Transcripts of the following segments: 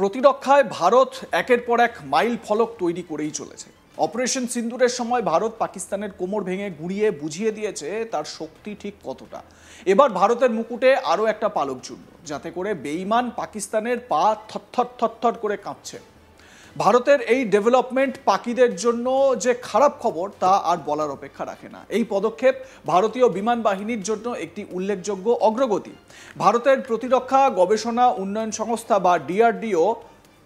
প্রতিরক্ষায় ভারত একের পর এক মাইল ফলক তৈরি করেই চলেছে। অপারেশন সিন্দুরের সময় ভারত পাকিস্তানের কোমর ভেঙে গুঁড়িয়ে বুঝিয়ে দিয়েছে তার শক্তি ঠিক কতটা। এবার ভারতের মুকুটে আরও একটা পালক জুড়ল, যাতে করে বেঈমান পাকিস্তানের পা থরথর থরথর করে কাঁপছে। ভারতের এই ডেভেলপমেন্ট পাকিদের জন্য যে খারাপ খবর তা আর বলার অপেক্ষা রাখে না। এই পদক্ষেপ ভারতীয় বিমান বাহিনীর জন্য একটি উল্লেখযোগ্য অগ্রগতি। ভারতের প্রতিরক্ষা গবেষণা উন্নয়ন সংস্থা বা ডিআরডিও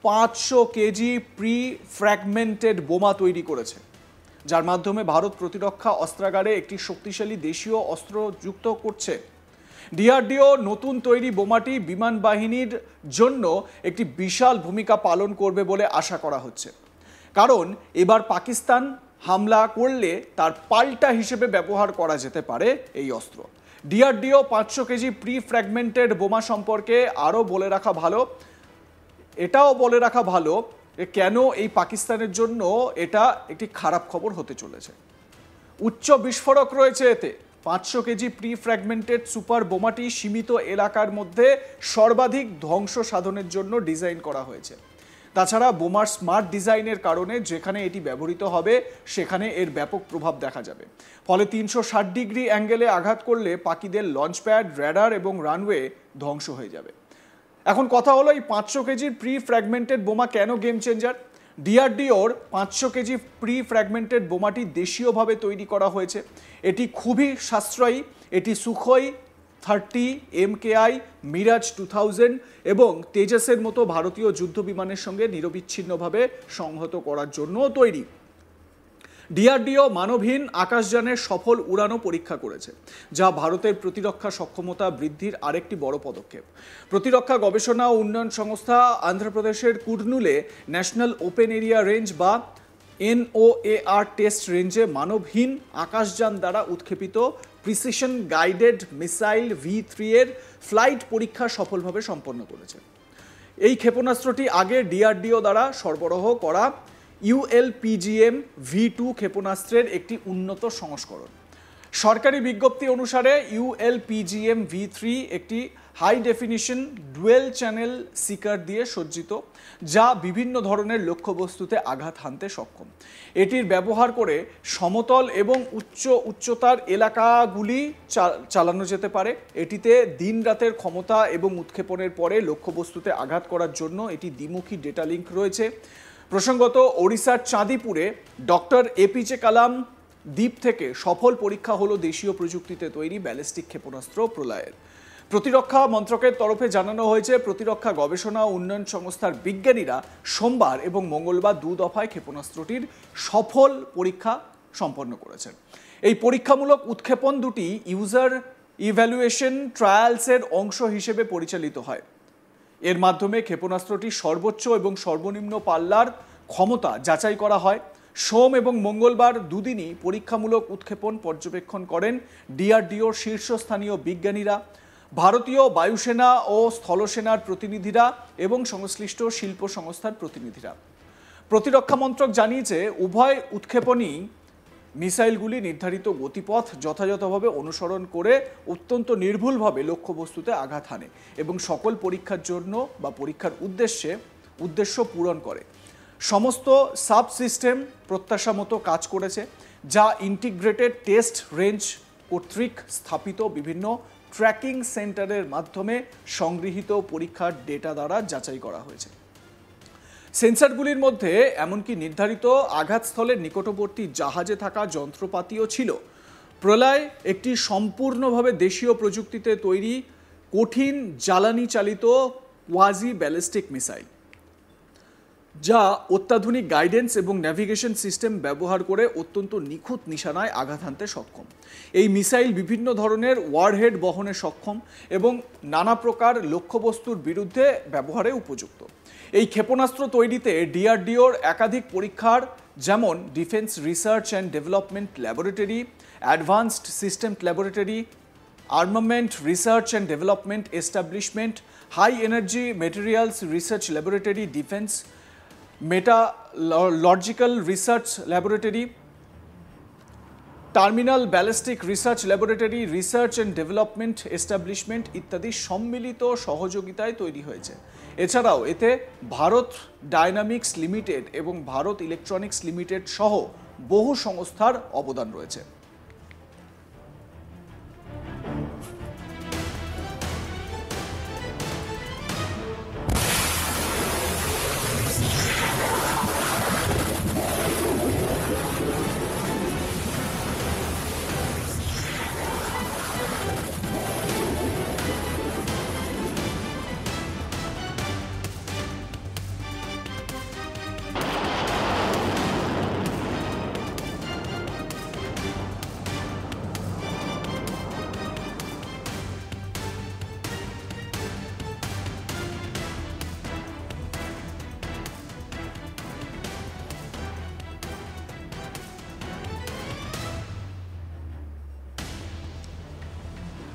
500 কেজি প্রি ফ্র্যাগমেন্টেড বোমা তৈরি করেছে, যার মাধ্যমে ভারত প্রতিরক্ষা অস্ত্রাগারে একটি শক্তিশালী দেশীয় অস্ত্র যুক্ত করছে। ডিআরডিও নতুন তৈরি বোমাটি বিমান বাহিনীর জন্য একটি বিশাল ভূমিকা পালন করবে বলে আশা করা হচ্ছে, কারণ এবার পাকিস্তান হামলা করলে তার পাল্টা হিসেবে ব্যবহার করা যেতে পারে এই অস্ত্র। ডিআরডিও 500 কেজি প্রি ফ্র্যাগমেন্টেড বোমা সম্পর্কে আরও এটাও বলে রাখা ভালো কেন এই পাকিস্তানের জন্য এটা একটি খারাপ খবর হতে চলেছে। উচ্চ বিস্ফোরক রয়েছে এতে। 500 কেজি প্রি ফ্র্যাগমেন্টেড সুপার বোমাটি সীমিত এলাকার মধ্যে সর্বাধিক ধ্বংস সাধনের জন্য ডিজাইন করা হয়েছে। তাছাড়া বোমার স্মার্ট ডিজাইনের কারণে যেখানে এটি ব্যবহৃত হবে সেখানে এর ব্যাপক প্রভাব দেখা যাবে। ফলে 360 ডিগ্রি অ্যাঙ্গেলে আঘাত করলে পাকিদের লঞ্চপ্যাড, র্যাডার এবং রানওয়ে ধ্বংস হয়ে যাবে। এখন কথা হলো, এই 500 কেজির প্রি ফ্র্যাগমেন্টেড বোমা কেন গেম চেঞ্জার? ডিআরডিওর 500 কেজি প্রি ফ্র্যাগমেন্টেড বোমাটি দেশীয়ভাবে তৈরি করা হয়েছে। এটি খুবই সাশ্রয়ী। এটি সুখোই 30, MKI, মিরাজ 2000 এবং তেজাসের মতো ভারতীয় যুদ্ধ বিমানের সঙ্গে নিরবিচ্ছিন্নভাবে সংহত করার জন্য তৈরি। ডিআরডিও মানবহীন আকাশযানের সফল উড়ানো পরীক্ষা করেছে, যা ভারতের প্রতিরক্ষা সক্ষমতা বৃদ্ধির আরেকটি বড় পদক্ষেপ। প্রতিরক্ষা গবেষণা ও উন্নয়ন সংস্থা অন্ধ্রপ্রদেশের কুর্নুলে ন্যাশনাল ওপেন এরিয়া রেঞ্জ বা NOAR টেস্ট রেঞ্জে মানবহীন আকাশযান দ্বারা উৎক্ষেপিত প্রিসিশন গাইডেড মিসাইল V3 এর ফ্লাইট পরীক্ষা সফলভাবে সম্পন্ন করেছে। এই ক্ষেপণাস্ত্রটি আগে ডিআরডিও দ্বারা সরবরাহ করা ULPGM V2 ক্ষেপণাস্ত্রের একটি উন্নত সংস্করণ। সরকারি বিজ্ঞপ্তি অনুসারে ULPGM V3 একটি high definition dual channel seeker দিয়ে সজ্জিত, যা বিভিন্ন ধরনের লক্ষ্যবস্তুতে আঘাত হানতে সক্ষম। এটির ব্যবহার করে সমতল এবং উচ্চতার এলাকাগুলি চালানো যেতে পারে। এটিতে দিন রাতের ক্ষমতা এবং উৎক্ষেপণের পরে লক্ষ্যবস্তুতে আঘাত করার জন্য এটি দ্বিমুখী ডেটা লিঙ্ক রয়েছে। প্রসঙ্গত, ওড়িশার চাঁদিপুরে ডক্টর APJ কালাম দ্বীপ থেকে সফল পরীক্ষা হলো দেশীয় প্রযুক্তিতে তৈরি ব্যালিস্টিক ক্ষেপণাস্ত্র প্রলয়ের। প্রতিরক্ষা মন্ত্রকের তরফে জানানো হয়েছে, প্রতিরক্ষা গবেষণা ও উন্নয়ন সংস্থার বিজ্ঞানীরা সোমবার এবং মঙ্গলবার 2 দফায় ক্ষেপণাস্ত্রটির সফল পরীক্ষা সম্পন্ন করেছেন। এই পরীক্ষামূলক উৎক্ষেপণ দুটি ইউজার ইভ্যালুয়েশন ট্রায়ালসের অংশ হিসেবে পরিচালিত হয়। এর মাধ্যমে ক্ষেপণাস্ত্রটি সর্বোচ্চ এবং সর্বনিম্ন পাল্লার ক্ষমতা যাচাই করা হয়। সোম এবং মঙ্গলবার দুদিনই পরীক্ষামূলক উৎক্ষেপণ পর্যবেক্ষণ করেন ডিআরডিওর শীর্ষস্থানীয় বিজ্ঞানীরা, ভারতীয় বায়ুসেনা ও স্থলসেনার প্রতিনিধিরা এবং সংশ্লিষ্ট শিল্প সংস্থার প্রতিনিধিরা। প্রতিরক্ষা মন্ত্রক জানিয়েছে, উভয় উৎক্ষেপণই মিসাইলগুলি নির্ধারিত গতিপথ যথাযথভাবে অনুসরণ করে অত্যন্ত নির্ভুলভাবে লক্ষ্যবস্তুতে আঘাত হানে এবং সকল পরীক্ষার জন্য বা পরীক্ষার উদ্দেশ্য পূরণ করে। সমস্ত সাব সিস্টেম প্রত্যাশা মতো কাজ করেছে, যা ইন্টিগ্রেটেড টেস্ট রেঞ্জ কর্তৃক স্থাপিত বিভিন্ন ট্র্যাকিং সেন্টারের মাধ্যমে সংগৃহীত পরীক্ষার ডেটা দ্বারা যাচাই করা হয়েছে। সেন্সরগুলির মধ্যে এমনকি নির্ধারিত আঘাতস্থলের নিকটবর্তী জাহাজে থাকা যন্ত্রপাতিও ছিল। প্রলয় একটি সম্পূর্ণভাবে দেশীয় প্রযুক্তিতে তৈরি কঠিন জ্বালানি চালিত কোয়াজি ব্যালিস্টিক মিসাইল, যা অত্যাধুনিক গাইডেন্স এবং ন্যাভিগেশন সিস্টেম ব্যবহার করে অত্যন্ত নিখুঁত নিশানায় আঘাত হানতে সক্ষম। এই মিসাইল বিভিন্ন ধরনের ওয়ারহেড বহনে সক্ষম এবং নানা প্রকার লক্ষ্যবস্তুর বিরুদ্ধে ব্যবহারে উপযুক্ত। এই ক্ষেপণাস্ত্র তৈরিতে ডিআরডিওর একাধিক পরীক্ষার, যেমন defence research and development laboratory, advanced system laboratory, armament research and development establishment, high energy materials research laboratory, defence metallurgical research laboratory, terminal ballistic research laboratory, research and development establishment ইত্যাদি সম্মিলিত সহযোগিতায় তৈরি হয়েছে। এছাড়াও এতে ভারত ডায়নামিক্স লিমিটেড এবং Bharat electronics limited সহ বহু সংস্থার অবদান রয়েছে।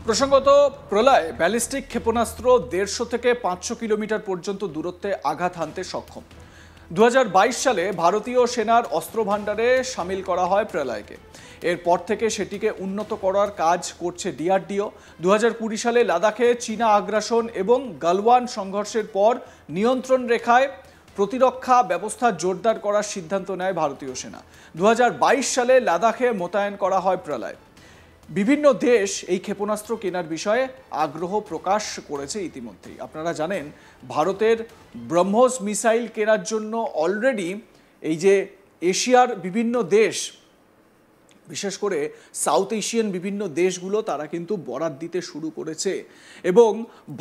প্রসঙ্গত, প্রলয় ব্যালিস্টিক ক্ষেপণাস্ত্র 150 থেকে 500 কিলোমিটার পর্যন্ত দূরত্বে আঘাত হানতে সক্ষম। 2022 সালে ভারতীয় সেনার অস্ত্র ভাণ্ডারে সামিল করা হয় প্রলয়কে। এরপর থেকে সেটিকে উন্নত করার কাজ করছে ডিআরডিও। 2020 সালে লাদাখে চীনা আগ্রাসন এবং গালওয়ান সংঘর্ষের পর নিয়ন্ত্রণ রেখায় প্রতিরক্ষা ব্যবস্থা জোরদার করার সিদ্ধান্ত নেয় ভারতীয় সেনা। 2022 সালে লাদাখে মোতায়েন করা হয় প্রলয়। বিভিন্ন দেশ এই ক্ষেপণাস্ত্র কেনার বিষয়ে আগ্রহ প্রকাশ করেছে ইতিমধ্যেই। আপনারা জানেন, ভারতের ব্রহ্মোস মিসাইল কেনার জন্য অলরেডি এই যে এশিয়ার বিভিন্ন দেশ, বিশেষ করে সাউথ এশিয়ান বিভিন্ন দেশগুলো, তারা কিন্তু বরাত দিতে শুরু করেছে। এবং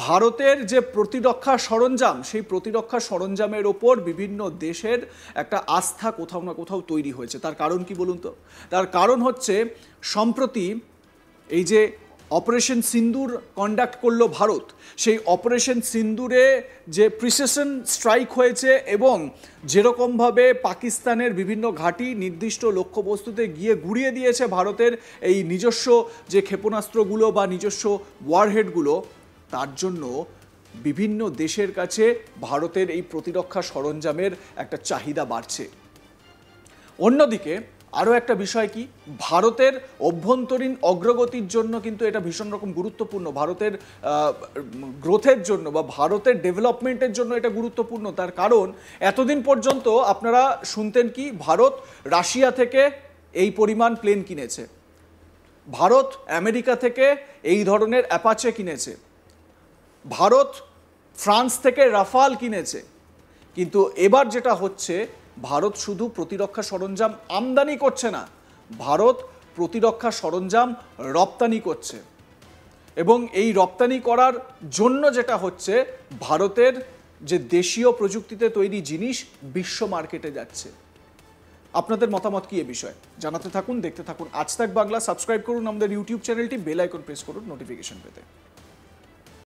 ভারতের যে প্রতিরক্ষা সরঞ্জাম, সেই প্রতিরক্ষা সরঞ্জামের ওপর বিভিন্ন দেশের একটা আস্থা কোথাও না কোথাও তৈরি হয়েছে। তার কারণ কি বলুন তো? তার কারণ হচ্ছে, সম্প্রতি এই যে অপারেশন সিন্দুর কন্ডাক্ট করলো ভারত, সেই অপারেশন সিন্দুরে যে প্রিসিশন স্ট্রাইক হয়েছে এবং যেরকমভাবে পাকিস্তানের বিভিন্ন ঘাঁটি নির্দিষ্ট লক্ষ্যবস্তুতে গিয়ে গুঁড়িয়ে দিয়েছে ভারতের এই নিজস্ব যে ক্ষেপণাস্ত্রগুলো বা নিজস্ব ওয়ারহেডগুলো, তার জন্য বিভিন্ন দেশের কাছে ভারতের এই প্রতিরক্ষা সরঞ্জামের একটা চাহিদা বাড়ছে। অন্যদিকে আরও একটা বিষয় কি, ভারতের অভ্যন্তরীণ অগ্রগতির জন্য কিন্তু এটা ভীষণ রকম গুরুত্বপূর্ণ। ভারতের গ্রোথের জন্য বা ভারতের ডেভেলপমেন্টের জন্য এটা গুরুত্বপূর্ণ। তার কারণ, এতদিন পর্যন্ত আপনারা শুনতেন কি, ভারত রাশিয়া থেকে এই পরিমাণ প্লেন কিনেছে, ভারত আমেরিকা থেকে এই ধরনের অ্যাপাচে কিনেছে, ভারত ফ্রান্স থেকে রাফাল কিনেছে। কিন্তু এবার যেটা হচ্ছে, ভারত শুধু প্রতিরক্ষা সরঞ্জাম আমদানি করছে না, ভারত প্রতিরক্ষা সরঞ্জাম রপ্তানি করছে। এবং এই রপ্তানি করার জন্য যেটা হচ্ছে, ভারতের যে দেশীয় প্রযুক্তিতে তৈরি জিনিস বিশ্ব মার্কেটে যাচ্ছে। আপনাদের মতামত কি এ বিষয়ে? জানাতে থাকুন, দেখতে থাকুন আজ তাক বাংলা। সাবস্ক্রাইব করুন আমাদের ইউটিউব চ্যানেলটি, বেল আইকন প্রেস করুন নোটিফিকেশন পেতে।